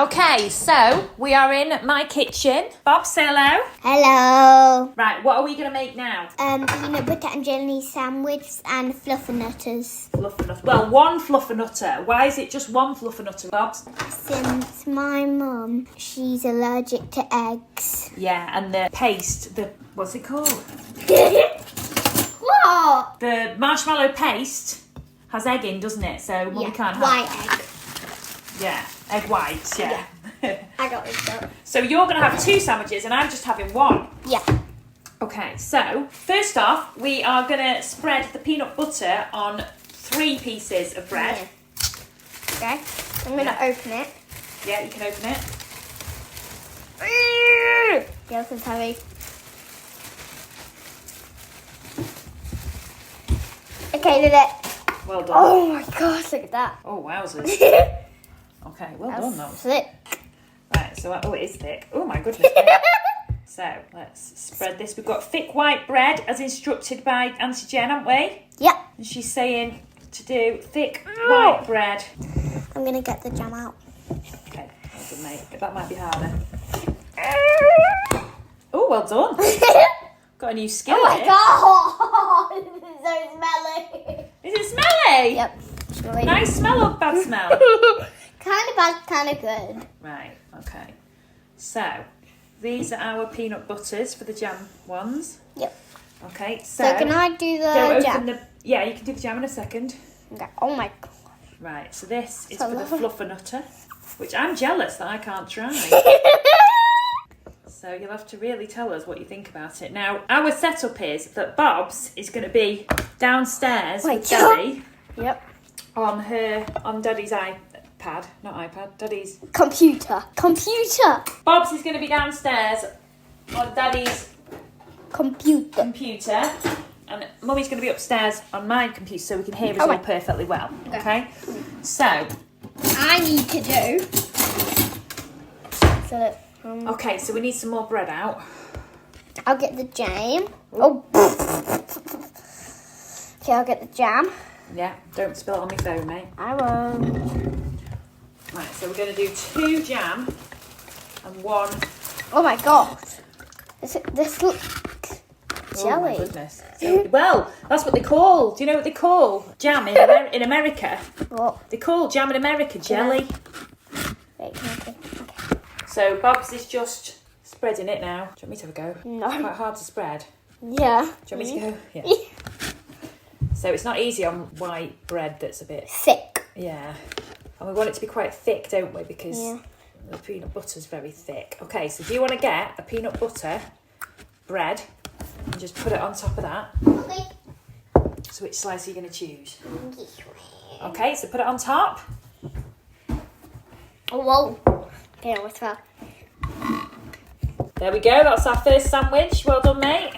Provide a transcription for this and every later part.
Okay, so we are in my kitchen. Bob, say hello. Hello. Right, what are we going to make now? Peanut butter and jelly sandwich and fluffernutters. Fluffernutter. Well, one fluffernutter. Why is it just one fluffernutter, Bob? Since my mum, she's allergic to eggs. Yeah, and the paste, what's it called? What? The marshmallow paste has egg in, doesn't it? So Mummy can't have... white egg. Yeah, egg whites, yeah. I got it though. So you're going to have 2 sandwiches and I'm just having 1. Yeah. Okay, so first off, we are going to spread the peanut butter on 3 pieces of bread. Yeah. Okay, I'm going to open it. Yeah, you can open it. Yeah, this is heavy. Okay, did it. Well done. Oh my gosh, look at that. Oh, wowzers. Okay, well done, though. Thick. Right, so, it is thick. Oh, my goodness. So, let's spread this. We've got thick white bread, as instructed by Auntie Jen, haven't we? Yep. And she's saying to do thick white bread. I'm going to get the jam out. Okay, well done, mate. That might be harder. Oh, well done. Got a new skill Oh my here. god! This is so smelly. Is it smelly? Yep. It's really Nice smell or bad smell? kind of bad, kind of good. Right, okay. So, these are our peanut butters for the jam ones. Yep. Okay, so So can I do go the jam? Yeah, you can do the jam in a second. Okay. Oh my god. Right, so this is So for the fluffernutter, which I'm jealous that I can't try. So you'll have to really tell us what you think about it. Now, our setup is that Bob's is going to be downstairs with Daddy Yep. on Daddy's iPad, not iPad, Daddy's... Computer. Bob's is going to be downstairs on Daddy's computer, and Mummy's going to be upstairs on my computer so we can hear us all perfectly well. Okay? So... I need to do... So that... Okay, so we need some more bread out. I'll get the jam. Oh. Okay, I'll get the jam. Yeah, don't spill it on my phone, mate. I won't. Right, so we're going to do 2 jam and 1... Oh my god. This looks jelly. Oh my goodness. Well, that's what they call... Do you know what they call jam in America? What? They call jam in America jelly. Wait, okay. So Bob's is just spreading it now. Do you want me to have a go? No. It's quite hard to spread. Yeah. Do you want me to go? Yeah. So it's not easy on white bread that's a bit... Thick. Yeah. And we want it to be quite thick, don't we? Because Yeah. the peanut butter's very thick. Okay, so do you want to get a peanut butter bread and just put it on top of that? Okay. So which slice are you going to choose? Okay, so put it on top. Oh, whoa. Okay, what's that? There we go, that's our first sandwich. Well done, mate.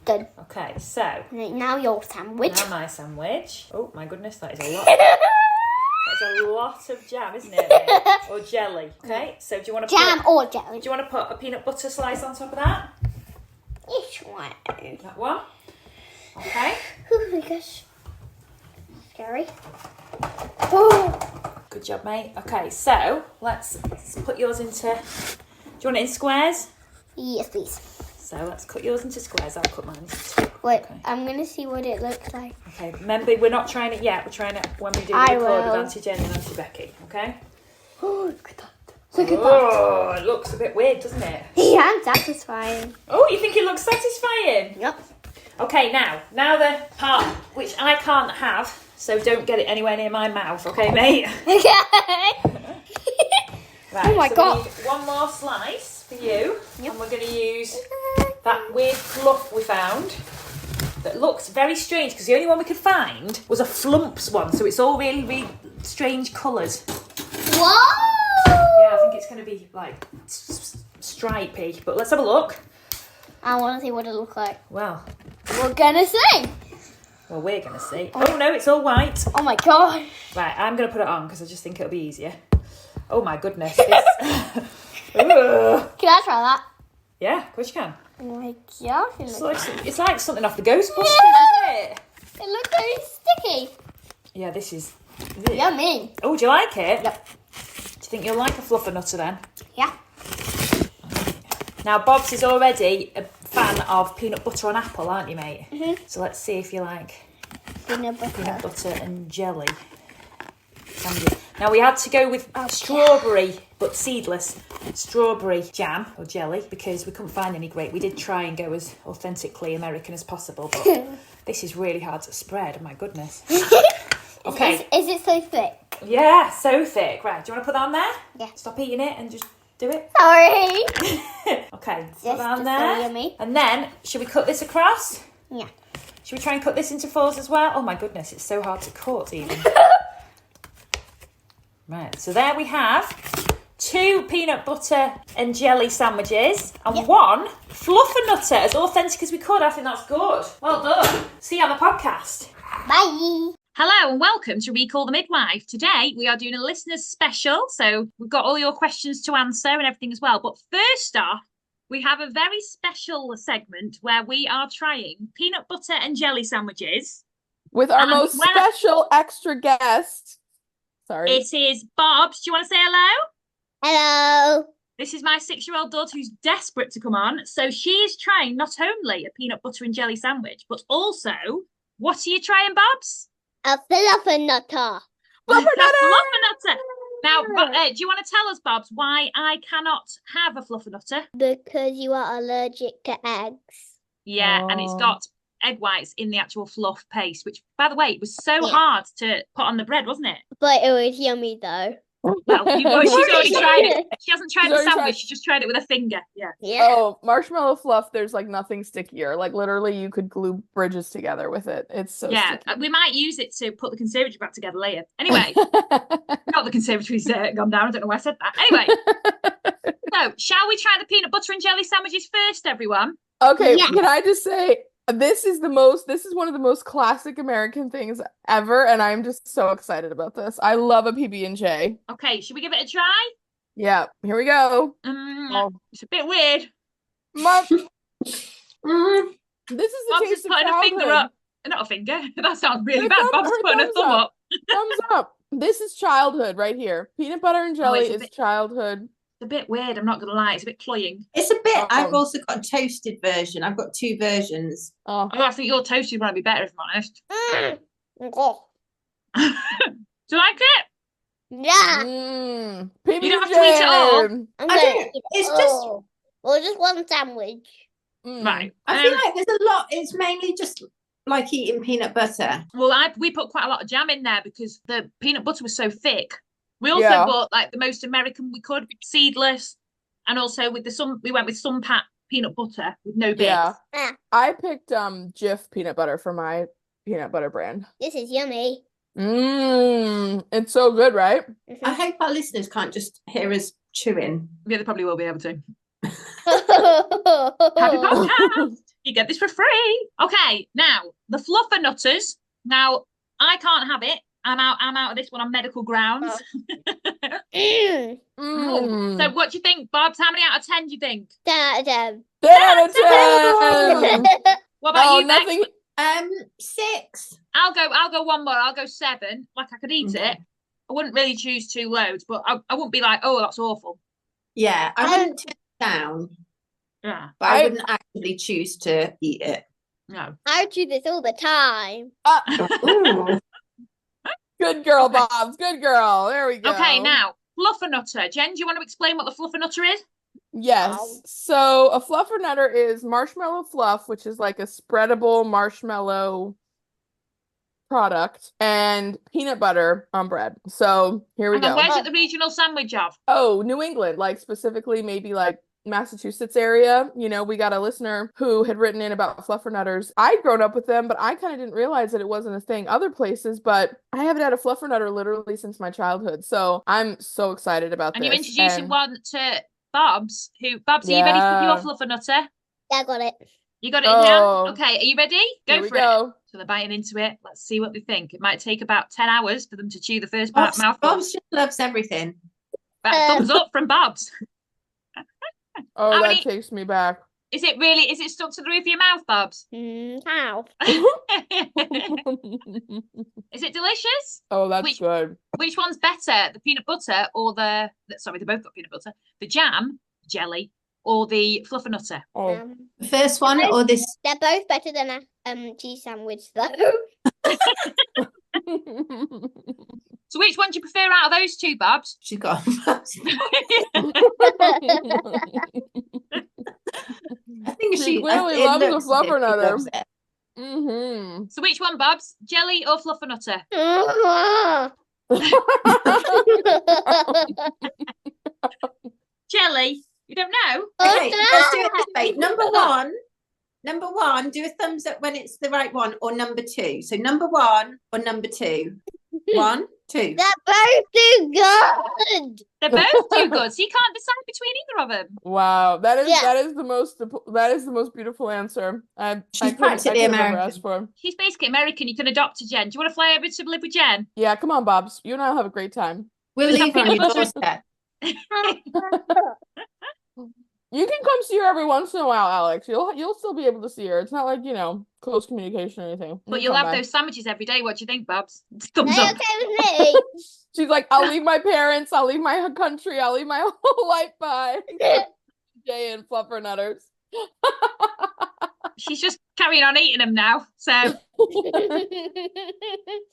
Done. Okay, so Right, now your sandwich. now my sandwich. Oh my goodness, that is a lot. That's a lot of jam, isn't it? Mate? Or jelly. Okay, so do you want to Jam or jelly? do you want to put a peanut butter slice on top of that? Each one. That one. Okay. Oh my gosh. Scary. Oh. Good job, mate. Okay, so let's put yours into... Do you want it in squares? Yes, please. So let's cut yours into squares. I'll cut mine into 2. Wait, Okay. I'm going to see what it looks like. Okay, remember, we're not trying it yet. We're trying it when we do the I record will. with Auntie Jenn and Auntie Becky, okay? Oh, look at that. Look at that. Oh, it looks a bit weird, doesn't it? Yeah, satisfying. Oh, you think it looks satisfying? Yep. Okay, now the part which I can't have, so don't get it anywhere near my mouth, okay, mate? Okay. Right, Oh my so God. we need one more slice for you, Yep. and we're going to use that weird fluff we found that looks very strange because the only one we could find was a flumps one, so it's all really, really strange colours. Whoa! Yeah, I think it's going to be like stripy, but let's have a look. I want to see what it looks like. Well, We're gonna see. well, we're going to see. Oh no, it's all white. Oh my god. Right, I'm going to put it on because I just think it'll be easier. Oh my goodness. It's... Ugh. Can I try that? Yeah, of course you can. Oh my gosh. It's like something off the Ghostbusters, isn't it? It looks very sticky. Yeah, this is... Yummy. Oh, do you like it? Yep. Do you think you'll like a fluffernutter then? Yeah. Now, Bob's is already a fan of peanut butter on apple, aren't you, mate? Mhm. So let's see if you like Peanut butter. peanut butter and jelly sandwich. Now, we had to go with strawberry, but seedless, strawberry jam or jelly because we couldn't find any great. We did try and go as authentically American as possible, but this is really hard to spread. Oh, my goodness. Okay. Is it so thick? Yeah, so thick. Right, do you want to put that on there? Yeah. Stop eating it and just do it. Sorry. Okay, put Yes, that on just there. so yummy. And then, should we cut this across? Yeah. Should we try and cut this into fours as well? Oh my goodness, it's so hard to cut even. Right, so there we have 2 peanut butter and jelly sandwiches and 1 fluffernutter, as authentic as we could. I think that's good. Well done. See you on the podcast. Bye. Hello and welcome to Recall the Midwife. Today we are doing a listeners special, so we've got all your questions to answer and everything as well. But first off, we have a very special segment where we are trying peanut butter and jelly sandwiches. With our most special extra guest. Sorry. It is Bobs. Do you want to say hello? Hello. This is my 6-year-old daughter who's desperate to come on. So she is trying not only a peanut butter and jelly sandwich, but also, what are you trying, Bobs? A fluffernutter. Fluffernutter. Now, do you want to tell us, Bobs, why I cannot have a fluffernutter? Because you are allergic to eggs. Yeah, and it's got egg whites in the actual fluff paste, which, by the way, it was so hard to put on the bread, wasn't it? But it was yummy though. Well, she's already tried it. She hasn't tried the sandwich. She just tried it with a finger. Yeah. Oh, marshmallow fluff, there's like nothing stickier. Like literally you could glue bridges together with it. It's so sticky. We might use it to put the conservatory back together later. Anyway, not the conservatory's gone down. I don't know why I said that. Anyway, so shall we try the peanut butter and jelly sandwiches first, everyone? Okay, can I just say, this is one of the most classic American things ever, and I'm just so excited about this. I love a PB&J. Okay, should we give it a try? Yeah, here we go. It's a bit weird. This is the Bob's taste just of putting childhood. a finger up. Not a finger. That sounds really Her bad. thumb- Bob's her putting a thumbs thumb up. Thumbs up. This is childhood right here. Peanut butter and jelly is childhood. It's a bit weird, I'm not going to lie. It's a bit cloying. It's a bit. I've also got a toasted version. I've got 2 versions. Oh, I think your toasted one would be better, if I'm honest. Do you like it? Yeah. PB&J. You don't have to eat it all. I'm I gonna don't. eat It's it just. all. Or just one sandwich. Right. I feel like there's a lot. It's mainly just like eating peanut butter. Well, we put quite a lot of jam in there because the peanut butter was so thick. We also bought like the most American we could, seedless, and also with we went with Sunpat peanut butter with no bits. Yeah. Ah, I picked Jif peanut butter for my peanut butter brand. this is yummy. It's so good, right? I hope our listeners can't just hear us chewing. Yeah, they probably will be able to. Happy Oh. podcast. You get this for free. Okay, now the fluffernutters. Now I can't have it. I'm out of this one on medical grounds. So what do you think, Bobs? How many out of 10 do you think? 10 out of 10. 10 out of 10. What about you, Bex? nothing. 6. I'll go one more. I'll go 7. Like I could eat it. I wouldn't really choose 2 loads, but I wouldn't be like, oh, that's awful. Yeah, I wouldn't turn it down, Yeah. but I wouldn't actively choose to eat it. No. I do this all the time. Ooh. Good girl, Bobs. Good girl. There we go. Okay, now fluffernutter. Jen, do you want to explain what the fluffernutter is? Yes. Wow. So a fluffernutter is marshmallow fluff, which is like a spreadable marshmallow product, and peanut butter on bread. So here we And then go. where's it the regional sandwich of? Oh, New England, like specifically maybe like Massachusetts area. You know, we got a listener who had written in about fluffernutters. I'd grown up with them, but I kind of didn't realize that it wasn't a thing other places, but I haven't had a fluffernutter literally since my childhood. So I'm so excited about And this. you're introducing one to Bobs. Bobs, are you ready for your fluffernutter? Yeah, I got it. You got it in hand? Oh. Okay, are you ready? Here Go we for go. it. So they're biting into it. Let's see what they think. It might take about 10 hours for them to chew the first mouthful. Bob's just loves everything. Thumbs up from Bobs. Oh, How that many- takes me back. Is it stuck to the roof of your mouth, Babs? How? Is it delicious? Oh, that's good. Which one's better, the peanut butter or sorry, they both got peanut butter, the jam, jelly, or the fluffernutter? Oh. The first one or this? They're both better than a cheese sandwich, though. So which one do you prefer out of those two, Babs? She's got. I think She clearly loves the fluffernutter. So which one, Babs? Jelly or fluffernutter? Jelly? You don't know? Okay, let's do it this way. Number one, do a thumbs up when it's the right one, or number two. So number one or number two. 1, 2. They're both too good. They're both too good, so you can't decide between either of them. Wow, that is the most beautiful answer. She's practically American. Asked for. She's basically American. You can adopt a Jen. Do you want to fly over to live with Jen? Yeah, come on, Bobs. You and I'll have a great time. We'll leave her on your doorstep. You can come see her every once in a while, Alex. You'll still be able to see her. It's not like, close communication or anything. But you'll have those sandwiches every day. What do you think, Babs? Thumbs They're up. okay with me. She's like, I'll leave my parents, I'll leave my country, I'll leave my whole life behind. Jay and fluffernutters. She's just carrying on eating them now. So.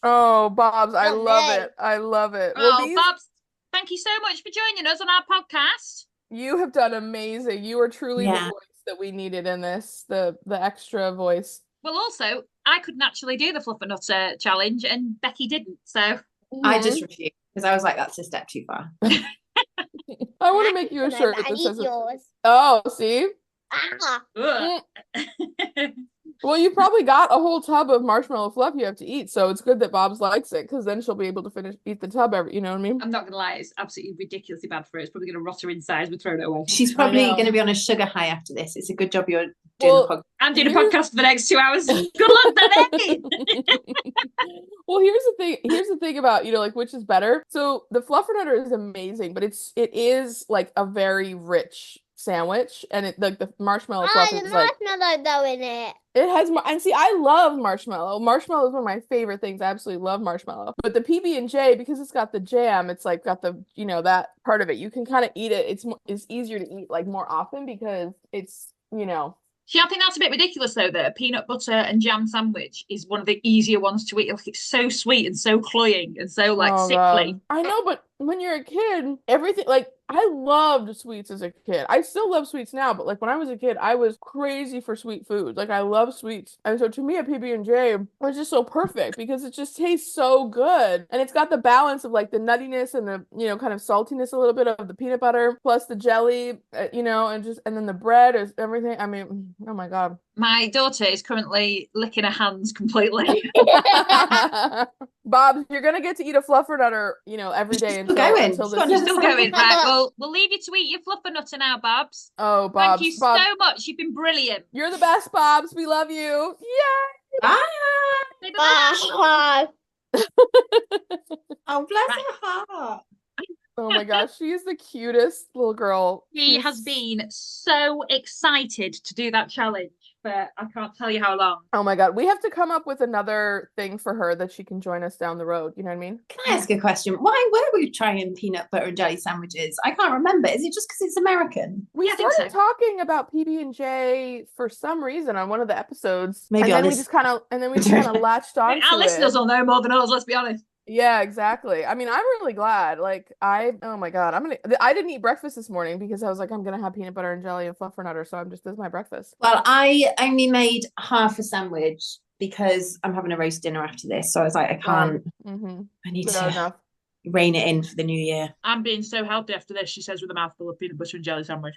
Oh, Bobs, I Not love me. it. I love it. Babs, thank you so much for joining us on our podcast. You have done amazing. You are truly the Yeah. voice that we needed in this, the extra voice. Well, also, I couldn't actually do the fluffernutter challenge, and Becky didn't. So I just refused because I was like, that's a step too far. I want to make you a No, shirt but I that need says yours. Oh, see? Ah. ugh. Well, you probably got a whole tub of marshmallow fluff you have to eat, so it's good that Bob's likes it, because then she'll be able to eat the tub you know what I mean? I'm not gonna lie, it's absolutely ridiculously bad for her. It's probably gonna rot her inside. We're throwing it away. She's probably know. going to be on a sugar high after this. It's a good job you're doing the podcast. I'm doing a podcast for the next 2 hours. Good luck, Becky. Well, here's the thing about, like, which is better. So the fluffernutter is amazing, but it is like a very rich sandwich, and the marshmallow fluff the is like, marshmallow though in it. it has and see, I love marshmallow. Marshmallow is one of my favorite things. I absolutely love marshmallow. But the PB&J, because it's got the jam, it's like got the, that part of it. You can kind of eat it. It's easier to eat like more often because it's, See, I think that's a bit ridiculous, though, that a peanut butter and jam sandwich is one of the easier ones to eat. Like, it's so sweet and so cloying and so, sickly. God. I know, but when you're a kid, everything, like, I loved sweets as a kid. I still love sweets now, but, like, when I was a kid, I was crazy for sweet food. Like, I love sweets. And so, to me, a PB&J was just so perfect because it just tastes so good. And it's got the balance of, like, the nuttiness and the, kind of saltiness a little bit of the peanut butter, plus the jelly, and then the bread is everything. I mean, oh my God. My daughter is currently licking her hands completely. Bob, you're gonna get to eat a fluffernutter, every day until She's still going. Right, well, we'll leave you to eat your fluffernutter now, Babs. Oh, Bobs. Thank you Bobs, so much. You've been brilliant. you're the best, Bobs. We love you. Yay! Bye. Say bye-bye. Oh, bless her heart. Oh my gosh, she is the cutest little girl. She has been so excited to do that challenge, but I can't tell you how long. Oh my God, we have to come up with another thing for her that she can join us down the road. You know what I mean? Can I ask a question? Why were we trying peanut butter and jelly sandwiches? I can't remember. Is it just because it's American? We I think started so. talking about PB&J for some reason on one of the episodes. Maybe and on then we this- just kind of latched on to Our listeners it. will know more than us, let's be honest. Yeah, exactly. I mean, I'm really glad. Like, oh my God, I didn't eat breakfast this morning because I was like, I'm gonna have peanut butter and jelly and fluffernutter, so this is my breakfast. Well, I only made half a sandwich because I'm having a roast dinner after this. So I was like, I can't. I need Good to enough. rein it in for the new year. I'm being so healthy after this, she says with a mouthful of peanut butter and jelly sandwich.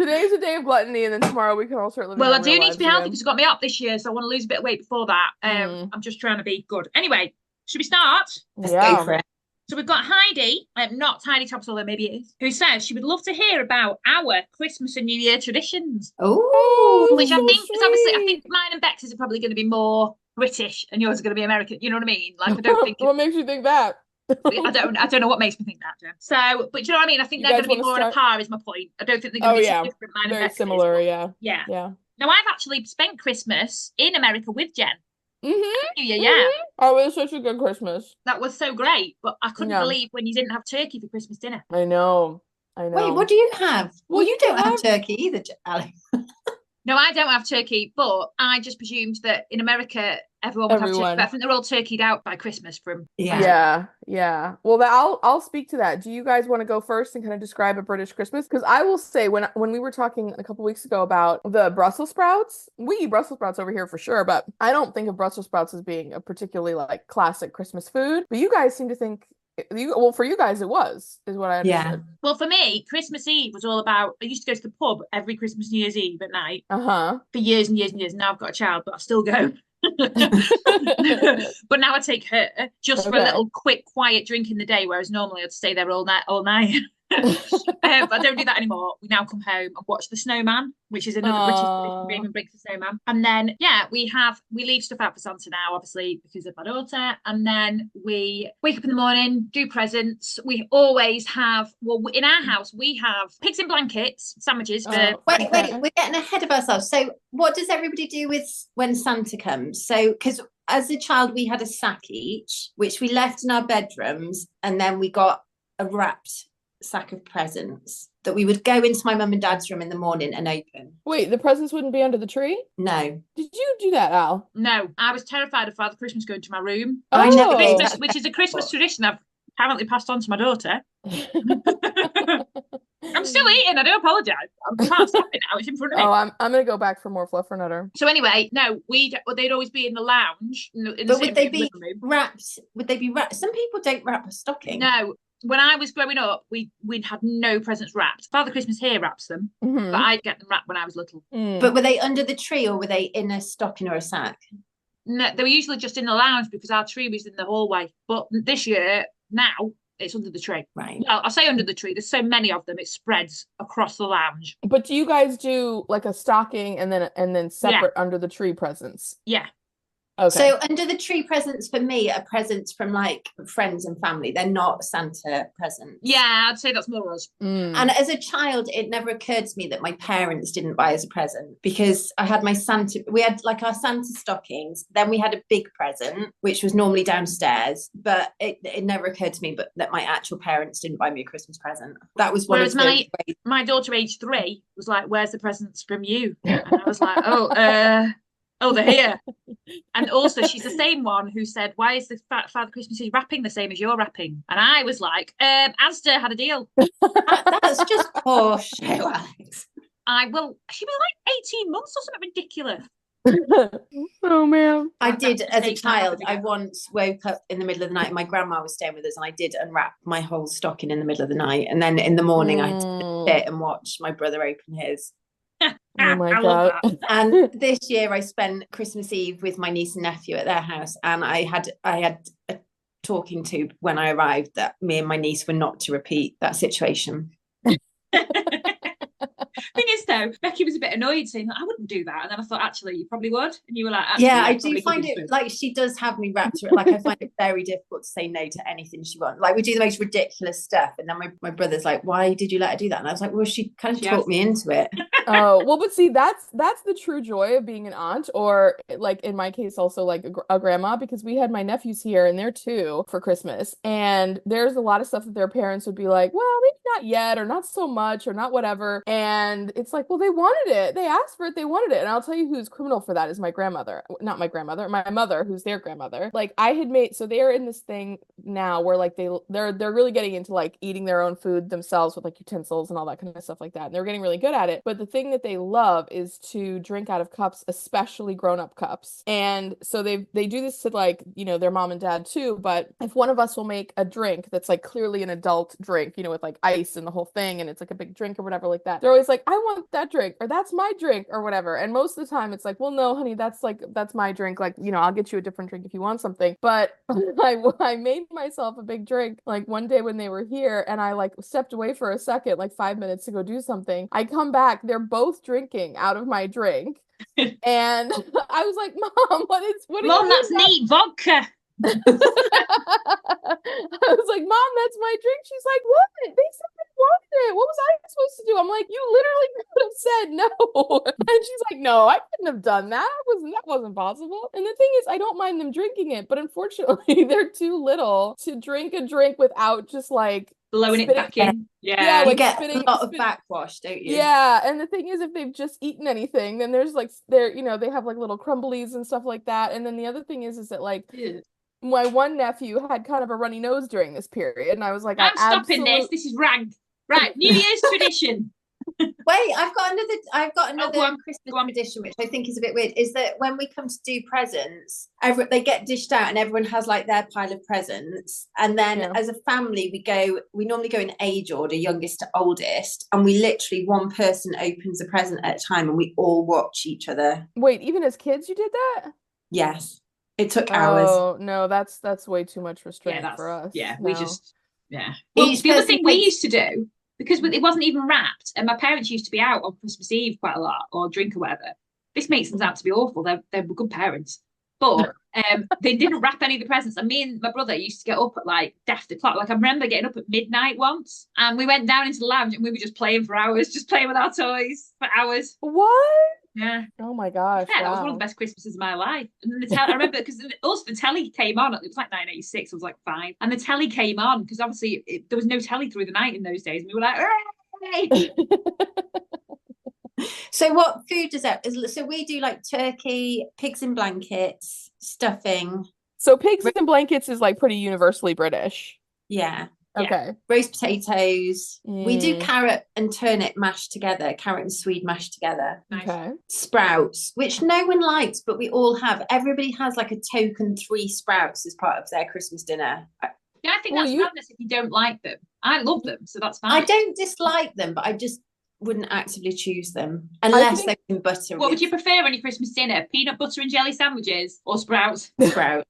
Today's a day of gluttony, and then tomorrow we can all start living. Well, I our do real need to be healthy lives because it got me up this year, so I want to lose a bit of weight before that. I'm just trying to be good. Anyway, should we start? Let's Yeah. go for it. So we've got Heidi, not Heidi Tops, although maybe it is, who says she would love to hear about our Christmas and New Year traditions. Oh, Which I so think is obviously, I sweet. think mine and Bex's are probably going to be more British and yours are going to be American. You know what I mean? Like, I don't think What makes you think that? I don't know what makes me think that, Jen. So, but do you know what I mean? I think You they're guys going to be wanna more on a start? par, is my point. I don't think they're going to be so different. Mine and Very Bex's, similar. but Yeah. yeah. Yeah. Now, I've actually spent Christmas in America with Jen. Mm-hmm. New Year, yeah. Oh, it was such a good Christmas. That was so great. But I couldn't Yeah. believe when you didn't have turkey for Christmas dinner. I know. Wait, what do you have? Well, you don't have have turkey either, Alex. No, I don't have turkey, but I just presumed that in America everyone would have turkey. But I think they're all turkeyed out by Christmas from. Yeah. Well, I'll speak to that. Do you guys want to go first and kind of describe a British Christmas? Because I will say when we were talking a couple weeks ago about the Brussels sprouts, we eat Brussels sprouts over here for sure, but I don't think of Brussels sprouts as being a particularly like classic Christmas food. But you guys seem to think. Well, for you guys, it is what I understood. Well, for me, Christmas Eve was all about. I used to go to the pub every Christmas, New Year's Eve at night. For years and years and years. Now I've got a child, but I still go. But now I take her just for a little quick, quiet drink in the day, whereas normally I'd stay there all night. But I don't do that anymore. We now come home and watch The Snowman, which is another British tradition, game and brings the snowman. And then we leave stuff out for Santa now, obviously because of my daughter. And then we wake up in the morning, do presents. We always have, well, in our house we have pigs in blankets, sandwiches for. Wait, we're getting ahead of ourselves. So what does everybody do when Santa comes? So because as a child we had a sack each, which we left in our bedrooms, and then we got a wrapped sack of presents that we would go into my mum and dad's room in the morning and open. Wait, the presents wouldn't be under the tree? No. Did you do that, Al? No, I was terrified of Father Christmas going to my room. I never did. Which is a Christmas tradition I've apparently passed on to my daughter. I'm still eating. I do apologise. I can't stop it now. It's in front of me. Oh, I'm gonna go back for more fluffernutter. So anyway, no, they'd always be in the lounge. But would they be wrapped? Would they be wrapped? Some people don't wrap a stocking. No. When I was growing up, we'd had no presents wrapped. Father Christmas here wraps them, but I'd get them wrapped when I was little. But were they under the tree or were they in a stocking or a sack? No, they were usually just in the lounge because our tree was in the hallway. But this year, now, it's under the tree. Right. Well, I say under the tree. There's so many of them, it spreads across the lounge. But do you guys do like a stocking and then separate under the tree presents? Yeah. Okay. So under the tree presents for me are presents from like friends and family. They're not Santa presents. Yeah, I'd say that's more us. And as a child, it never occurred to me that my parents didn't buy us a present because I had we had like our Santa stockings. Then we had a big present, which was normally downstairs, but it never occurred to me that my actual parents didn't buy me a Christmas present. That was one of the my daughter, age 3, was like, "Where's the presents from you?" And I was like, "Oh, they're here." And also, she's the same one who said, "Why is the Father Christmas wrapping the same as your wrapping?" And I was like, "Asda had a deal." That's just poor show, Alex. She'll be like 18 months or something ridiculous. Oh man. I did as a child. I once woke up in the middle of the night and my grandma was staying with us, and I did unwrap my whole stocking in the middle of the night, and then in the morning I had to sit and watch my brother open his. Oh my God. And this year I spent Christmas Eve with my niece and nephew at their house, and I had a talking to when I arrived that me and my niece were not to repeat that situation. Thing is though, Becky was a bit annoyed saying, "I wouldn't do that," and then I thought, actually you probably would, and you were like, yeah, I do find it like she does have me wrapped around. Like I find it very difficult to say no to anything she wants. Like we do the most ridiculous stuff, and then my brother's like, "Why did you let her do that?" And I was like, "Well, she kind of talked me into it." Oh, well, but see, that's the true joy of being an aunt, or like in my case also like a grandma, because we had my nephews here and they're 2 for Christmas, and there's a lot of stuff that their parents would be like, "Well, maybe not yet, or not so much, or not whatever," and it's like, well, they wanted it, they asked for it, they wanted it. And I'll tell you who's criminal for that is my grandmother. Not my grandmother, my mother, who's their grandmother. Like I had made, so they're in this thing now where like they're really getting into like eating their own food themselves with like utensils and all that kind of stuff like that, and they're getting really good at it. But the thing that they love is to drink out of cups, especially grown-up cups. And so they do this to like, you know, their mom and dad too. But if one of us will make a drink that's like clearly an adult drink, you know, with like ice and the whole thing, and it's like a big drink or whatever like that, they're always like, "I want that drink," or "That's my drink," or whatever. And most of the time it's like, "Well, no, honey, that's my drink. Like, you know, I'll get you a different drink if you want something." But I made myself a big drink like one day when they were here, and I like stepped away for a second, like 5 minutes to go do something. I come back, they're both drinking out of my drink. And I was like, "Mom, what Mom, that's neat vodka." I was like, Mom, that's my drink. She's like, what? They said they wanted it. What was I supposed to do? I'm like, you literally could have said no. And she's like, no, I couldn't have done that. That wasn't possible. And the thing is, I don't mind them drinking it, but unfortunately, they're too little to drink a drink without just like blowing it back in. Yeah, You like get a lot of backwash, don't you? Yeah, and the thing is, if they've just eaten anything, then there's like they have like little crumblies and stuff like that. And then the other thing is that like my one nephew had kind of a runny nose during this period, and I was like, I'm stopping this. This is rank. Right, New Year's tradition. Wait, I've got another go on, Christmas tradition, which I think is a bit weird, is that when we come to do presents, they get dished out and everyone has like their pile of presents. And then as a family, we normally go in age order, youngest to oldest. And we literally, one person opens a present at a time and we all watch each other. Wait, even as kids you did that? Yes. It took hours. Oh, no, that's way too much restraint for us. Yeah, no. we just, Well, the other thing we used to do, because it wasn't even wrapped, and my parents used to be out on Christmas Eve quite a lot, or drink or whatever. This makes them out to be awful. They were good parents. But they didn't wrap any of the presents. And me and my brother used to get up at like daft o'clock. Like I remember getting up at midnight once, and we went down into the lounge and we were just playing for hours, just playing with our toys for hours. What? Yeah. Oh my gosh. Yeah, that was one of the best Christmases of my life. And then I remember because also the telly came on. It was like 1986. I was like 5, and the telly came on because obviously there was no telly through the night in those days. And we were like, hooray! So what food does that? So we do like turkey, pigs in blankets, stuffing. So pigs in blankets is like pretty universally British. Yeah. Okay. Roast potatoes. We do carrot and turnip mashed together, carrot and swede mashed together. Okay. Sprouts, which no one likes, but we all have. Everybody has like a token 3 sprouts as part of their Christmas dinner. Yeah, I think that's madness if you don't like them. I love them, so that's fine. I don't dislike them, but I just wouldn't actively choose them unless they're in butter. What would you prefer on your Christmas dinner? Peanut butter and jelly sandwiches or sprouts? Sprout.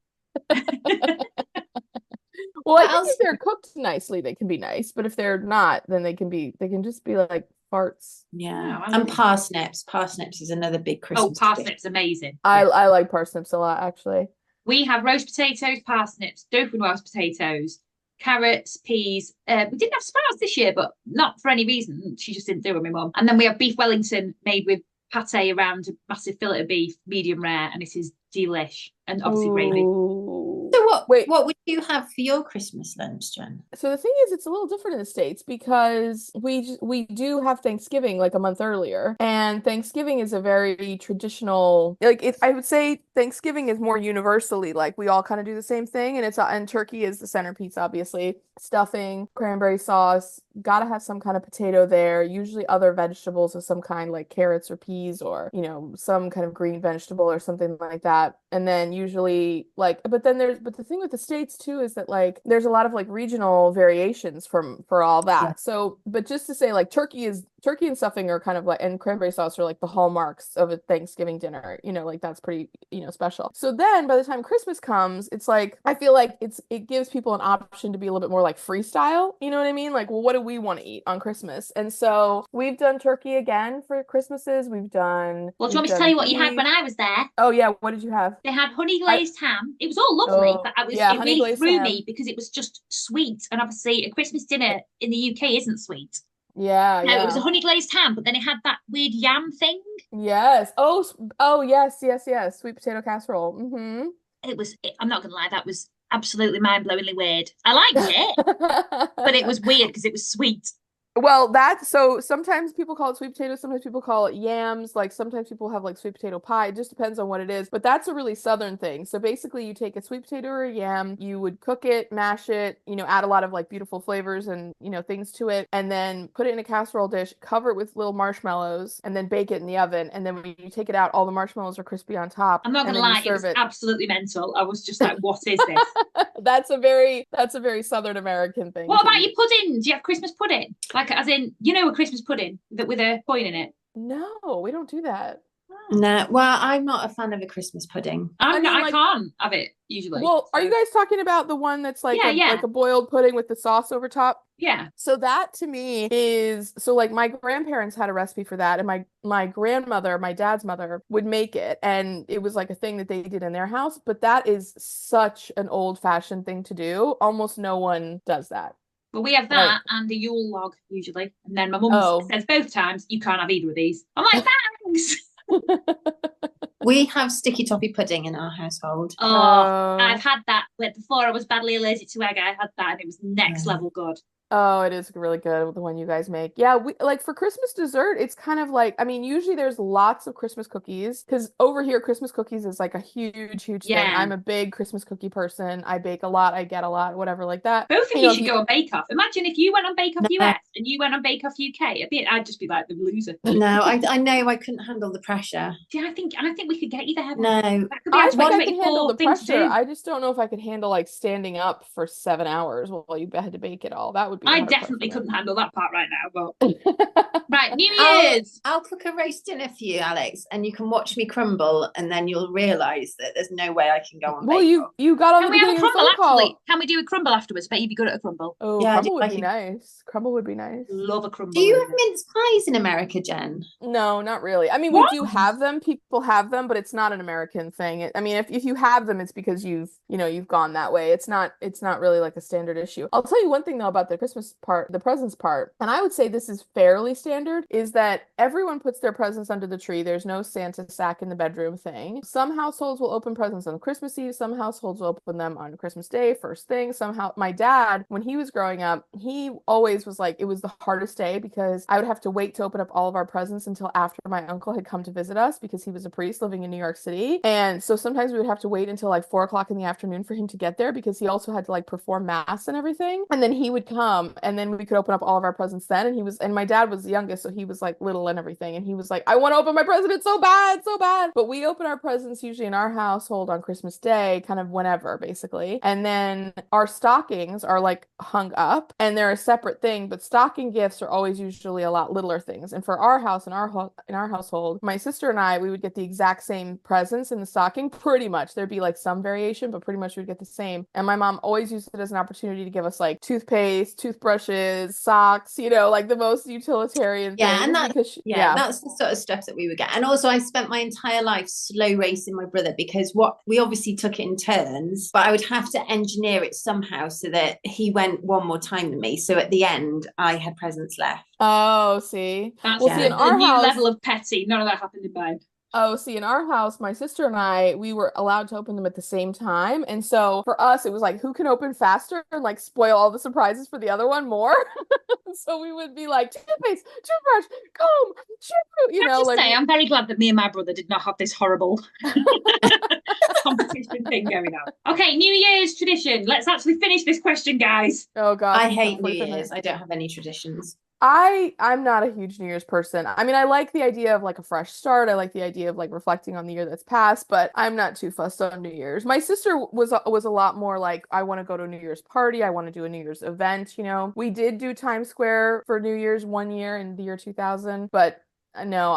Well, I think if they're cooked nicely, they can be nice. But if they're not, then they can just be like farts. Yeah. And parsnips. Parsnips is another big Christmas. Oh, parsnips, amazing. I like parsnips a lot, actually. We have roast potatoes, parsnips, dauphinoise potatoes, carrots, peas. We didn't have sprouts this year, but not for any reason. She just didn't do it, my mum. And then we have beef Wellington made with pate around a massive fillet of beef, medium rare, and it is delish. And obviously gravy. So what would you have for your Christmas lunch, Jen? So the thing is, it's a little different in the States because we do have Thanksgiving like a month earlier, and Thanksgiving is a very traditional, like I would say Thanksgiving is more universally like we all kind of do the same thing, and turkey is the centerpiece, obviously. Stuffing, cranberry sauce, gotta have some kind of potato there, usually other vegetables of some kind like carrots or peas or, some kind of green vegetable or something like that. And then usually but the thing with the States too is that like there's a lot of like regional variations for all that. Yeah. So, but just to say like turkey and stuffing are kind of like, and cranberry sauce are like the hallmarks of a Thanksgiving dinner, like that's pretty, special. So then by the time Christmas comes, it's like, I feel like it gives people an option to be a little bit more like freestyle, you know what I mean? Like, well, what do we want to eat on Christmas? And so we've done turkey again for Christmases. Well, do you want me to tell you what you had when I was there? Oh yeah, what did you have? They had honey glazed ham. It was all lovely, but it really threw me because it was just sweet. And obviously a Christmas dinner in the UK isn't sweet. Yeah, no, it was a honey glazed ham, but then it had that weird yam thing. Yes. Oh, yes. Sweet potato casserole. Mm-hmm. I'm not gonna lie, that was absolutely mind-blowingly weird. I liked it, but it was weird because it was sweet. Well, so sometimes people call it sweet potatoes, sometimes people call it yams, like sometimes people have like sweet potato pie. It just depends on what it is, but that's a really southern thing. So basically you take a sweet potato or a yam, you would cook it, mash it, add a lot of like beautiful flavors and things to it, and then put it in a casserole dish, cover it with little marshmallows, and then bake it in the oven. And then when you take it out, all the marshmallows are crispy on top. I'm not gonna lie, it was absolutely mental. I was just like, what is this? That's a very Southern American thing. What about your pudding? Do you have Christmas pudding? Like, as in, a Christmas pudding with a coin in it? No, we don't do that. No, well, I'm not a fan of a Christmas pudding. I like, can't have it usually. Well, are so- you guys talking about the one that's like Yeah. like a boiled pudding with the sauce over top? Yeah. So that to me is so like my grandparents had a recipe for that, and my grandmother, my dad's mother, would make it, and it was like a thing that they did in their house. But that is such an old-fashioned thing to do. Almost no one does that. But we have that and a Yule log usually. And then my mum says both times, you can't have either of these. I'm like, thanks. We have sticky toffee pudding in our household. I've had that before I was badly allergic to egg. I had that and it was next level good. Oh, it is really good, the one you guys make. Yeah, we like for Christmas dessert, it's kind of like, I mean, usually there's lots of Christmas cookies because over here, Christmas cookies is like a huge thing. I'm a big Christmas cookie person. I bake a lot, I get a lot, whatever like that. Both of you should go on Bake Off. Imagine if you went on Bake Off US and you went on Bake Off UK. I'd just be like the loser. No, I know I couldn't handle the pressure. Yeah, I think we could get you there. No, that could be I think I can handle the thing to pressure. do. I just don't know if I could handle like standing up for 7 hours while you had to bake it all. That would be. I definitely couldn't handle that part right now. But right, New Year's. I'll cook a roast dinner for you, Alex, and you can watch me crumble, and then you'll realise that there's no way I can go on. Well, Bake Off. you got on Can the we have a beginning of the crumble phone call. actually? Can we do a crumble afterwards? Bet you'd be good at a crumble. Oh, Yeah, crumble would be nice. Crumble would be nice. Love a crumble. Do you have mince pies in America, Jen? No, not really. I mean, What? we do have them. People have them, but it's not an American thing. I mean, if you have them, it's because you've gone that way. It's not really like a standard issue. I'll tell you one thing though about the Christmas part, the presents part, and I would say this is fairly standard, is that everyone puts their presents under the tree. There's no Santa sack in the bedroom thing. Some households will open presents on Christmas Eve. Some households will open them on Christmas Day, first thing. Somehow, my dad, when he was growing up, he always was like, it was the hardest day because I would have to wait to open up all of our presents until after my uncle had come to visit us because he was a priest living in New York City. And so sometimes we would have to wait until like 4 o'clock in the afternoon for him to get there because he also had to like perform mass and everything. And then he would come and then we could open up all of our presents then. And my dad was the youngest, so he was like little and everything. And he was like, I want to open my present. It's so bad, so bad. But we open our presents usually in our household on Christmas Day, kind of whenever, basically. And then our stockings are like hung up and they're a separate thing, but stocking gifts are always usually a lot littler things. And for our house, in our household, my sister and I, we would get the exact same presents in the stocking, pretty much. There'd be like some variation, but pretty much we'd get the same. And my mom always used it as an opportunity to give us like toothpaste, toothbrushes, socks, like the most utilitarian things. And that's that's the sort of stuff that we would get. And also I spent my entire life slow racing my brother because we obviously took it in turns, but I would have to engineer it somehow so that he went one more time than me. So at the end, I had presents left. Oh, see. That's see, in our new house, level of petty. None of that happened in mine. Oh, see, in our house, my sister and I, we were allowed to open them at the same time. And so for us, it was like, who can open faster and like spoil all the surprises for the other one more? So we would be like, toothpaste, toothbrush, comb, shampoo, say, I'm very glad that me and my brother did not have this horrible competition thing going on. Okay, New Year's tradition. Let's actually finish this question, guys. Oh, God. I hate New Year's. I don't have any traditions. I'm not a huge New Year's person. I mean, I like the idea of like a fresh start. I like the idea of like reflecting on the year that's passed, but I'm not too fussed on New Year's. My sister was a lot more like, I want to go to a New Year's party. I want to do a New Year's event. We did do Times Square for New Year's one year in the year 2000, but no,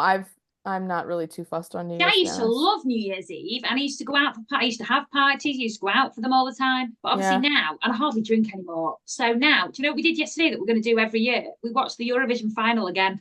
I'm not really too fussed on New Year's. I used to love New Year's Eve, and I used to go out I used to have parties. I used to go out for them all the time. But obviously now, and I hardly drink anymore. So now, do you know what we did yesterday that we're going to do every year? We watched the Eurovision final again.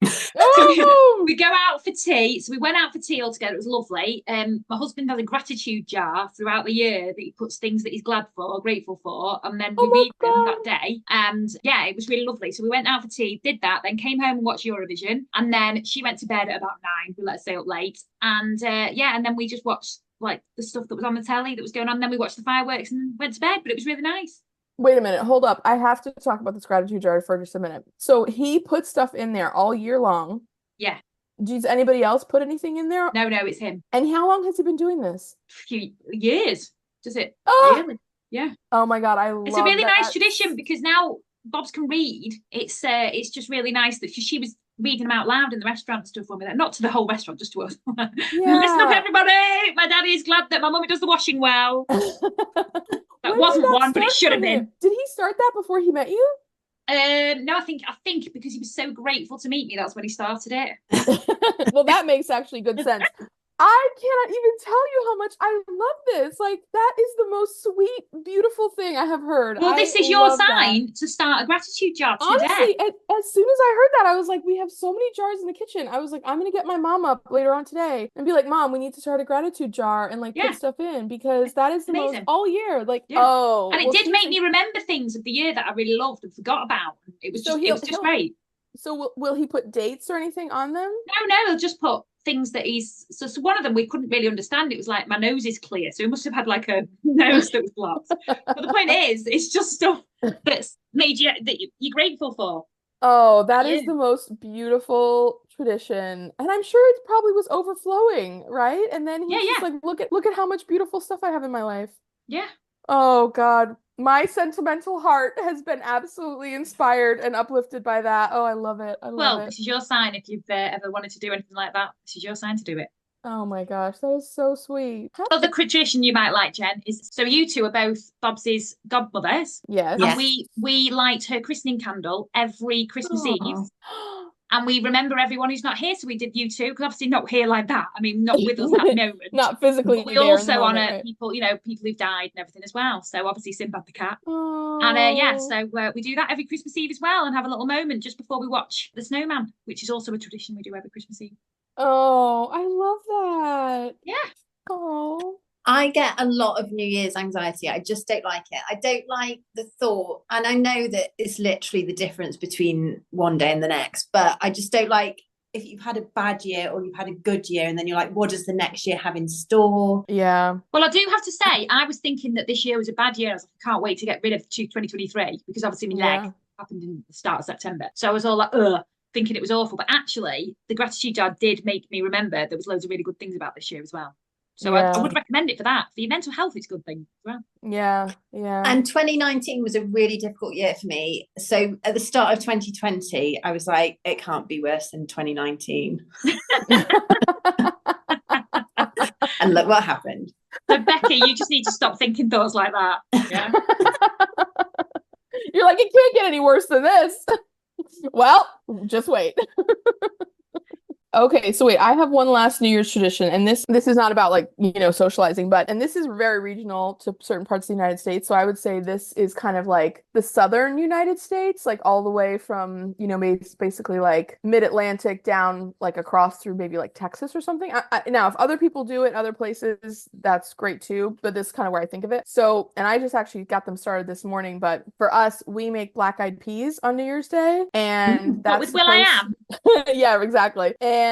So we go out for tea. So we went out for tea all together. It was lovely. My husband has a gratitude jar throughout the year that he puts things that he's glad for, grateful for, and then we read them that day. And yeah, it was really lovely. So we went out for tea, did that, then came home and watched Eurovision. And then she went to bed at about 9. We let her stay up late. And and then we just watched like the stuff that was on the telly that was going on. Then we watched the fireworks and went to bed. But it was really nice. Wait a minute, hold up. I have to talk about this gratitude jar for just a minute. So he put stuff in there all year long. Yeah. Does anybody else put anything in there? No, it's him. And how long has he been doing this? A few years. Does it? Oh! Really? Yeah. Oh my God, It's a really nice tradition because now Bobs can read. It's just really nice that she was reading them out loud in the restaurant and stuff when we were there. Not to the whole restaurant, just to us. Yeah. Listen up, everybody. My daddy is glad that my mummy does the washing well. That wasn't one, but it should have been. Did he start that before he met you? No, I think because he was so grateful to meet me, that's when he started it. Well, that makes actually good sense. I cannot even tell you how much I love this. Like, that is the most sweet, beautiful thing I have heard. Well, this is your sign to start a gratitude jar today. Honestly, as soon as I heard that, I was like, we have so many jars in the kitchen. I was like, I'm gonna get my mom up later on today and be like, Mom, we need to start a gratitude jar and like put stuff in, because that is the most all year. Like, and it did make me remember things of the year that I really loved and forgot about. It was just great. So will he put dates or anything on them? No, he'll just put things that so one of them we couldn't really understand. It was like, my nose is clear, so he must have had like a nose that was blocked. But the point is, it's just stuff that's made you that you're grateful for. Oh, that is the most beautiful tradition, and I'm sure it probably was overflowing, right? And then he's just like, look at how much beautiful stuff I have in my life. Yeah. Oh God, my sentimental heart has been absolutely inspired and uplifted by that. Oh, I love it. Well, this is your sign. If you've ever wanted to do anything like that, this is your sign to do it. Oh my gosh, that is so sweet. Other tradition you might like, Jen, is so you two are both Bobsy's godmothers. Yes. And we light her christening candle every Christmas Eve. And we remember everyone who's not here, so we did you two, because obviously not here like that. I mean, not with us at the moment. Not physically. But we also honour people, people who've died and everything as well. So obviously Sinbad the cat. Oh. And so we do that every Christmas Eve as well, and have a little moment just before we watch The Snowman, which is also a tradition we do every Christmas Eve. Oh, I love that. Yeah. Oh. I get a lot of New Year's anxiety. I just don't like it. I don't like the thought. And I know that it's literally the difference between one day and the next, but I just don't like if you've had a bad year or you've had a good year and then you're like, what does the next year have in store? Yeah. Well, I do have to say, I was thinking that this year was a bad year. I was like, I can't wait to get rid of 2023, because obviously my leg happened in the start of September. So I was all like, thinking it was awful. But actually, the gratitude jar did make me remember there was loads of really good things about this year as well. So I would recommend it for that. For your mental health, it's a good thing as well. Yeah. And 2019 was a really difficult year for me. So at the start of 2020, I was like, it can't be worse than 2019. And look what happened. So Becky, you just need to stop thinking thoughts like that. Yeah. You're like, it can't get any worse than this. Well, just wait. Okay, so wait, I have one last New Year's tradition, and this is not about like, socializing, and this is very regional to certain parts of the United States. So I would say this is kind of like the southern United States, like all the way from, basically like mid-Atlantic down like across through maybe like Texas or something. Now, if other people do it in other places, that's great too, but this is kind of where I think of it. So, and I just actually got them started this morning, but for us, we make black-eyed peas on New Year's Day, and that's with Will.i.am. Yeah, exactly. And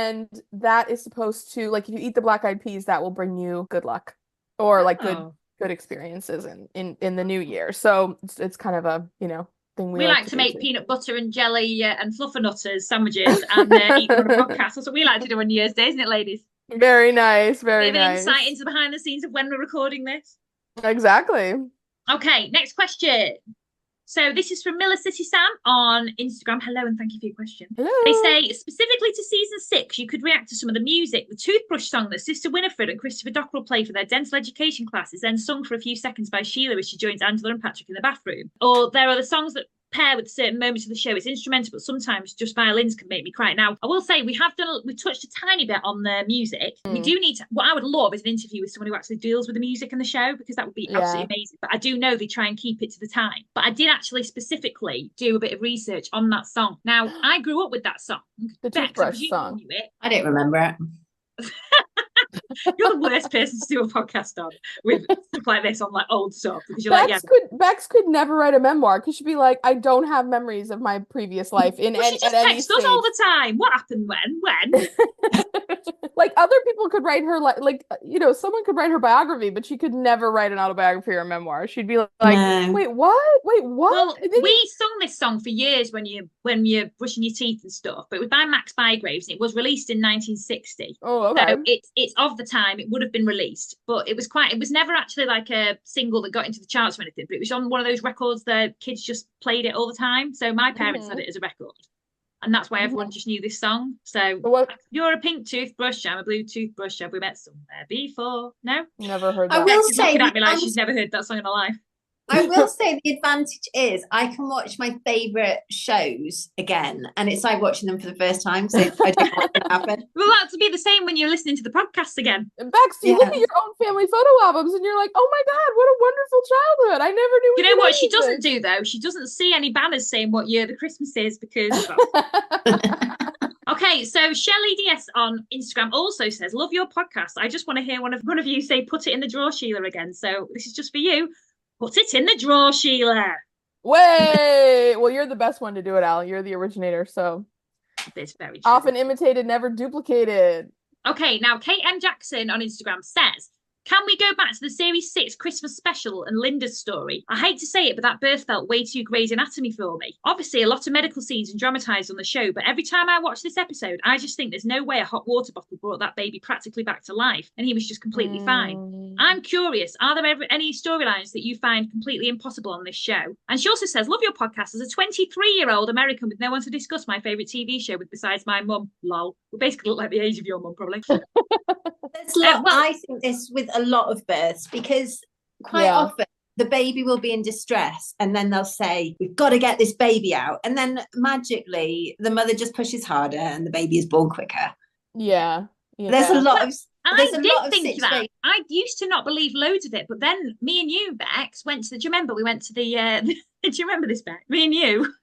that is supposed to, like, if you eat the black-eyed peas, that will bring you good luck or like good experiences in the new year. So it's kind of a, thing we like to make peanut butter and jelly and fluffernutters sandwiches and eat them on a podcast. That's what we like to do on New Year's Day, isn't it, ladies? Very nice, very nice. Insight into behind the scenes of when we're recording this. Exactly. Okay, next question. So this is from Miller City Sam on Instagram. Hello, and thank you for your question. Hello. They say, specifically to season 6, you could react to some of the music. The toothbrush song that Sister Winifred and Christopher Dockrell play for their dental education class is then sung for a few seconds by Sheila as she joins Angela and Patrick in the bathroom. Or there are the songs that pair with certain moments of the show. It's instrumental, but sometimes just violins can make me cry. Now, I will say we touched a tiny bit on the music. We do need to, what I would love is an interview with someone who actually deals with the music in the show, because that would be absolutely amazing. But I do know they try and keep it to the time. But I did actually specifically do a bit of research on that song. Now, I grew up with that song. The toothbrush song. I don't remember it. You're the worst person to do a podcast on with stuff like this, on like old stuff, because you're Bex could never write a memoir, because she'd be like, I don't have memories of my previous life in she just texts us all the time. What happened when? Like other people could write her someone could write her biography, but she could never write an autobiography or a memoir. She'd be like, no. Wait, what? Well, we sung this song for years when you're brushing your teeth and stuff, but it was by Max Bygraves, and it was released in 1960. Oh, okay. So it's of the time it would have been released, but it was never actually like a single that got into the charts or anything, but it was on one of those records that kids just played it all the time. So my parents had it as a record. And that's why everyone just knew this song. So you're a pink toothbrush, I'm a blue toothbrush. Have we met somewhere before? No? Never heard that. I will say, looking at me like she's never heard that song in her life. I will say the advantage is I can watch my favourite shows again, and it's like watching them for the first time. So I don't know what can happen. Well, that'll be the same when you're listening to the podcast again. Bex, you look at your own family photo albums and you're like, oh my God, what a wonderful childhood. I never knew we You know could what she do doesn't this. do, though? She doesn't see any banners saying what year the Christmas is because... Okay, so Shelley DS on Instagram also says, love your podcast. I just want to hear one of you say, put it in the drawer, Sheila, again. So this is just for you. Put it in the drawer, Sheila. Way! Well, you're the best one to do it, Al. You're the originator, so. It's very true. Often imitated, never duplicated. Okay, now Kate M. Jackson on Instagram says, can we go back to the Series 6 Christmas special and Linda's story? I hate to say it, but that birth felt way too Grey's Anatomy for me. Obviously, a lot of medical scenes and dramatised on the show, but every time I watch this episode, I just think there's no way a hot water bottle brought that baby practically back to life, and he was just completely fine. I'm curious, are there ever any storylines that you find completely impossible on this show? And she also says, love your podcast. As a 23-year-old American with no one to discuss my favourite TV show with besides my mum, lol. We basically look like the age of your mum, probably. I think this with a lot of births, because quite often the baby will be in distress and then they'll say, we've got to get this baby out. And then magically the mother just pushes harder and the baby is born quicker. Yeah. There's a lot of... I did think that. I used to not believe loads of it, but then me and you, Bex, went to do you remember we went to the do you remember this, Bex? Me and you.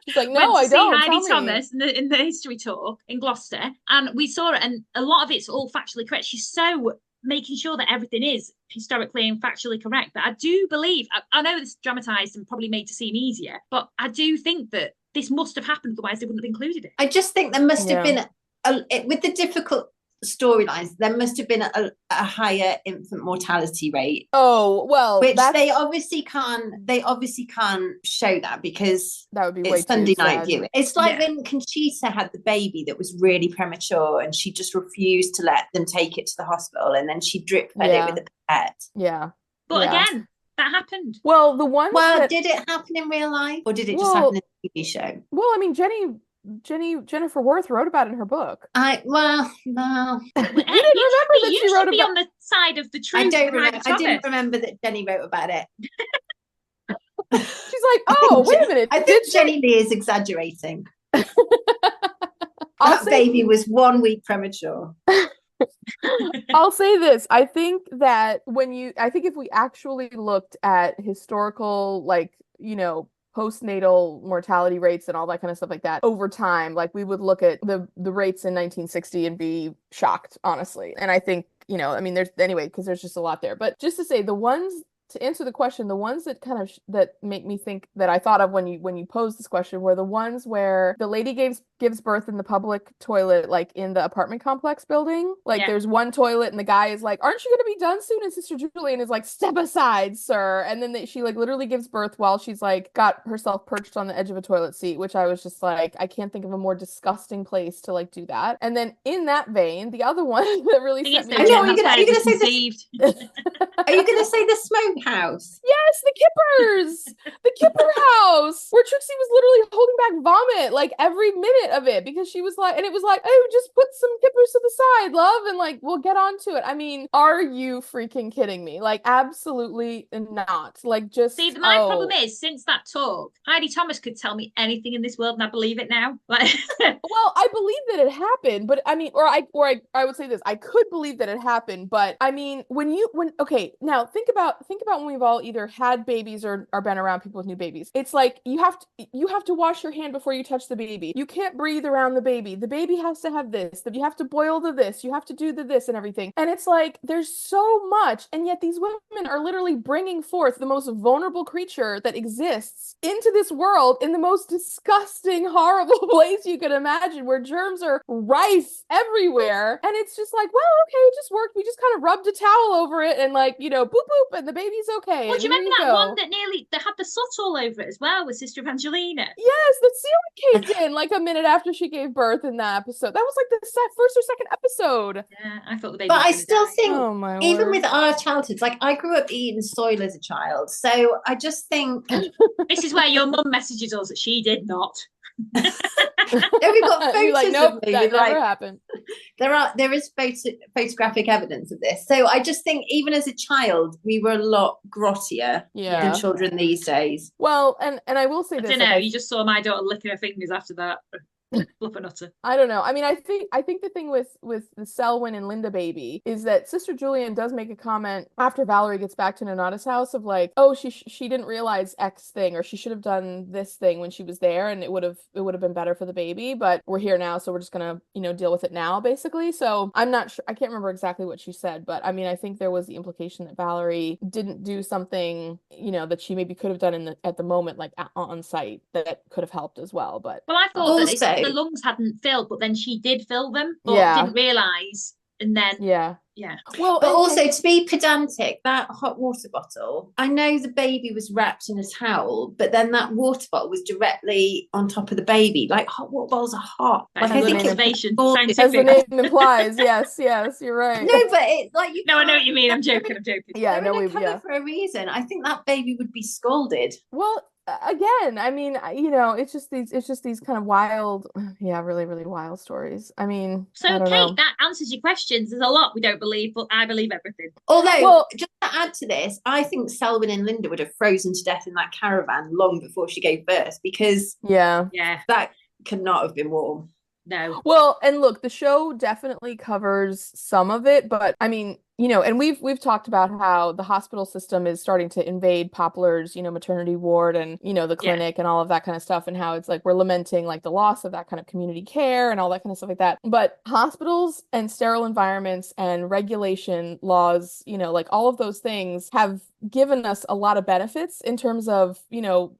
She's like, no, I don't. Heidi Thomas in the history tour in Gloucester, and we saw it, and a lot of it's all factually correct. She's so making sure that everything is historically and factually correct. But I do believe, I know it's dramatised and probably made to seem easier, but I do think that this must have happened, otherwise they wouldn't have included it. I just think there must have been with the difficult storylines, there must have been a higher infant mortality rate. Oh, well, which they obviously can't show that because that would be it's Sunday night viewing. It's like when Conchita had the baby that was really premature and she just refused to let them take it to the hospital, and then she drip fed it with a pipette. Yeah. But again, that happened. Well, the one did it happen in real life or did it just happen in the TV show? Well, I mean, Jennifer Worth wrote about it in her book. No. You didn't remember that she wrote about on the side of the truth. I didn't remember that Jenny wrote about it. She's like, oh, wait a minute. I think Jenny Lee is exaggerating. That baby was 1 week premature. I'll say this. I think that if we actually looked at historical, postnatal mortality rates and all that kind of stuff like that over time, we would look at the rates in 1960 and be shocked, honestly. And I think, because there's just a lot there. But just to say, to answer the question, the ones that kind of that make me think that I thought of when you posed this question were the ones where the lady gives birth in the public toilet, in the apartment complex building. There's one toilet and the guy is like, aren't you going to be done soon? And Sister Julian is like, step aside, sir. And then she literally gives birth while she's got herself perched on the edge of a toilet seat, which I was just like, I can't think of a more disgusting place to do that. And then in that vein, the other one that really set me are you going to say the smokehouse? Yes, the Kippers, the Kipper house, where Trixie was literally holding back vomit every minute of it because she was and it was oh, just put some Kippers to the side, love, and we'll get on to it. I mean, are you freaking kidding me? Absolutely not. Just see, my problem is, since that talk, Heidi Thomas could tell me anything in this world and I believe it now. Well, I believe that it happened, but I mean, I would say this, I could believe that it happened, but I mean, now think about when we've all either had babies or been around people with new babies. It's you have to wash your hand before you touch the baby. You can't breathe around the baby. The baby has to have this. You have to boil the this. You have to do the this and everything. And it's there's so much, and yet these women are literally bringing forth the most vulnerable creature that exists into this world in the most disgusting, horrible place you could imagine, where germs are rife everywhere. And it's just well, okay, it just worked. We just kind of rubbed a towel over it and boop boop, and the baby's okay. Well, do you remember that one that had the soot all over it as well with Sister Evangelina? Yes, the ceiling caved in a minute after she gave birth in that episode. That was the first or second episode. Yeah, I thought the baby. But I still think, even with our childhoods, I grew up eating soil as a child, so I just think this is where your mum messages us that she did not. No, we've got photos You're like, of nope, me that with, never like, happened. there is photographic evidence of this. So I just think even as a child, we were a lot grottier than children these days. Well, and I will say I this. don't know. Like, You just saw my daughter licking her fingers after that. Fluffernutter. I don't know. I mean, I think the thing with the Selwyn and Linda baby is that Sister Julian does make a comment after Valerie gets back to Nonna's house of like, oh, she didn't realize X thing, or she should have done this thing when she was there, and it would have been better for the baby. But we're here now, so we're just gonna deal with it now, basically. So I'm not sure. I can't remember exactly what she said, but I mean, I think there was the implication that Valerie didn't do something that she maybe could have done at the moment, like on site, that could have helped as well. But I thought also, that the lungs hadn't filled, but then she did fill them, but didn't realise, and then yeah. Well, but also to be pedantic, that hot water bottle, I know the baby was wrapped in a towel, but then that water bottle was directly on top of the baby. Like, hot water bottles are hot. Like, I think scientific. As the name implies, yes, you're right. No, but it's like No, I know what you mean. I'm joking. Yeah, they're in a colour for a reason. I think that baby would be scalded. Well, again, I mean, it's just these kind of wild, really, really wild stories. I mean, so I don't Kate, know. that answers your questions. There's a lot we don't believe, but I believe everything. Although, just to add to this, I think Selwyn and Linda would have frozen to death in that caravan long before she gave birth, because that could not have been warm. No. Well, and look, the show definitely covers some of it, but I mean, and we've talked about how the hospital system is starting to invade Poplar's, maternity ward and, the clinic and all of that kind of stuff, and how it's like we're lamenting like the loss of that kind of community care and all that kind of stuff like that. But hospitals and sterile environments and regulation laws, like all of those things have given us a lot of benefits in terms of,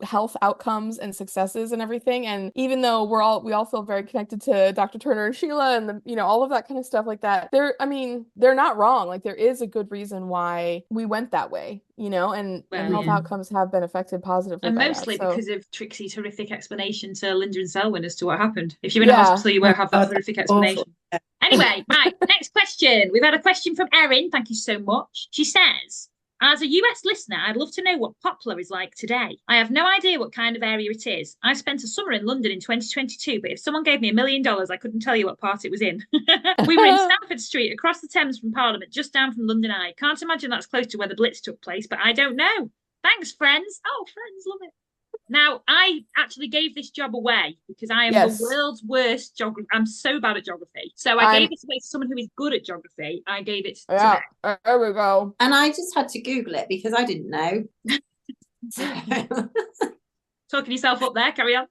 health outcomes and successes and everything. And even though we all feel very connected to Dr. Turner and Sheila and all of that kind of stuff like that, they're not wrong. Like, there is a good reason why we went that way, and health outcomes have been affected positively. And by mostly that, so. because of Trixie's horrific explanation to Linda and Selwyn as to what happened. If you're in a hospital, you won't have that horrific explanation. Awful. Anyway, right, next question. We've had a question from Erin. Thank you so much. She says, as a US listener, I'd love to know what Poplar is like today. I have no idea what kind of area it is. I spent a summer in London in 2022, but if someone gave me $1 million, I couldn't tell you what part it was in. We were in Stamford Street, across the Thames from Parliament, just down from London Eye. Can't imagine that's close to where the Blitz took place, but I don't know. Thanks, friends. Oh, friends, love it. Now, I actually gave this job away because I am the world's worst geography. I'm so bad at geography. So I gave it away to someone who is good at geography. I gave it to them. There we go. And I just had to Google it because I didn't know. Talking yourself up there, carry on.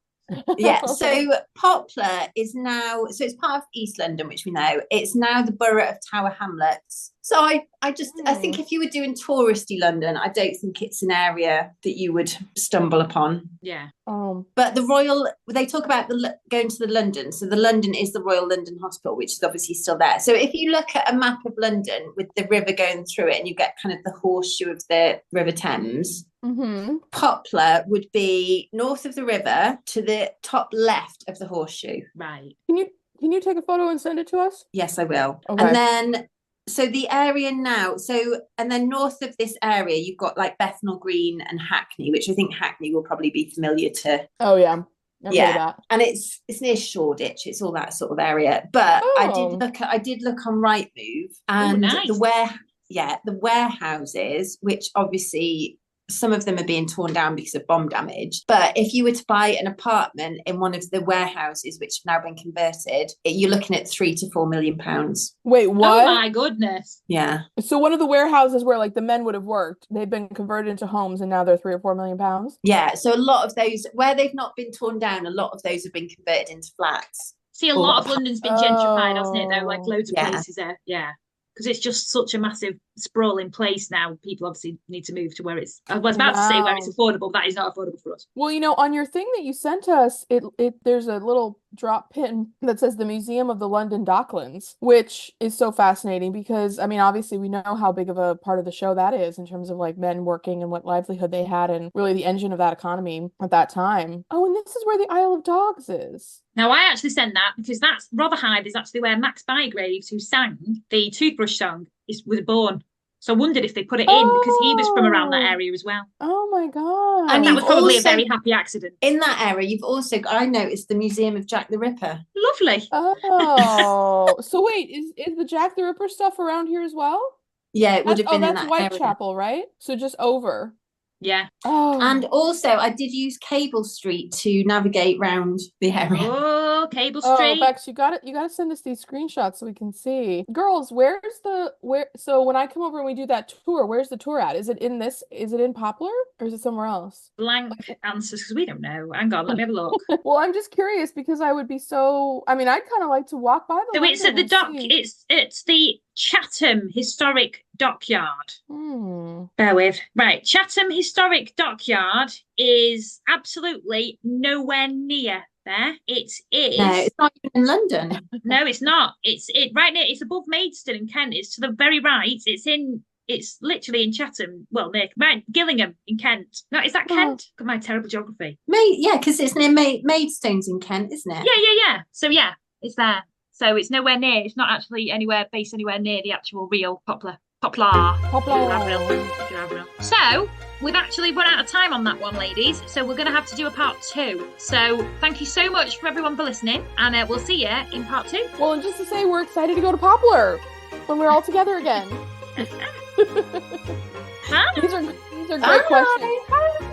Yeah, so Poplar is now, so it's part of East London, which we know. It's now the borough of Tower Hamlets. So I think if you were doing touristy London, I don't think it's an area that you would stumble upon. Yeah. But they talk about going to the London. So the London is the Royal London Hospital, which is obviously still there. So if you look at a map of London with the river going through it, and you get kind of the horseshoe of the River Thames, Poplar would be north of the river to the top left of the horseshoe. Right. Can you take a photo and send it to us? Yes, I will. Okay. And then, so the area now, and then north of this area, you've got like Bethnal Green and Hackney, which I think Hackney will probably be familiar to. Oh, yeah. And it's near Shoreditch. It's all that sort of area. But I did look on Rightmove, and the warehouses, which obviously some of them are being torn down because of bomb damage. But if you were to buy an apartment in one of the warehouses, which have now been converted, you're looking at £3 to £4 million. Wait, what? Oh my goodness. Yeah. So one of the warehouses where like the men would have worked, they've been converted into homes, and now they're £3 or £4 million. Yeah. So a lot of those, where they've not been torn down, a lot of those have been converted into flats. See, a lot of London's been gentrified, hasn't it, though? Like loads of places there. Yeah. Because it's just such a massive sprawling place now. People obviously need to move to where it's, I was about to say where it's affordable, but that is not affordable for us. Well, on your thing that you sent us, there's a little drop pin that says the Museum of the London Docklands, which is so fascinating because, I mean, obviously we know how big of a part of the show that is in terms of like men working and what livelihood they had and really the engine of that economy at that time. Oh, and this is where the Isle of Dogs is. Now, I actually sent that because that's Rotherhithe is actually where Max Bygraves, who sang the Toothbrush song, was born. So I wondered if they put it in because he was from around that area as well. Oh my god. And That you've was probably also, a very happy accident. in that area, you've also, I noticed the Museum of Jack the Ripper. Lovely. Oh, so wait, is the Jack the Ripper stuff around here as well? Yeah, it would have been in that's that area. Whitechapel, right? So just over. Yeah. Oh. And also, I did use Cable Street to navigate round the area. Oh, Cable Oh, Street. Bex, you gotta send us these screenshots so we can see. Girls, so when I come over and we do that tour, where's the tour at? Is it in Poplar or is it somewhere else? Blank answers because we don't know. Hang on, let me have a look. Well, I'm just curious because I'd kind of like to walk by the So it's at London the and dock. see. It's the Chatham Historic Dockyard. Hmm. Bear with. Right, Chatham Historic Dockyard is absolutely nowhere near there. It is. No, it's not even in London. No, it's not. It's right near. It's above Maidstone in Kent. It's to the very right. It's literally in Chatham. Well, near Gillingham in Kent. No, is that Kent? Look at my terrible geography. Yeah, because it's near Maidstones in Kent, isn't it? Yeah. So yeah, it's there. So it's nowhere near. It's not actually based anywhere near the actual real Poplar. So we've actually run out of time on that one, ladies. So we're going to have to do a part 2. So thank you so much for everyone for listening, and we'll see you in part 2. Well, and just to say, we're excited to go to Poplar when we're all together again. Huh? These are great questions.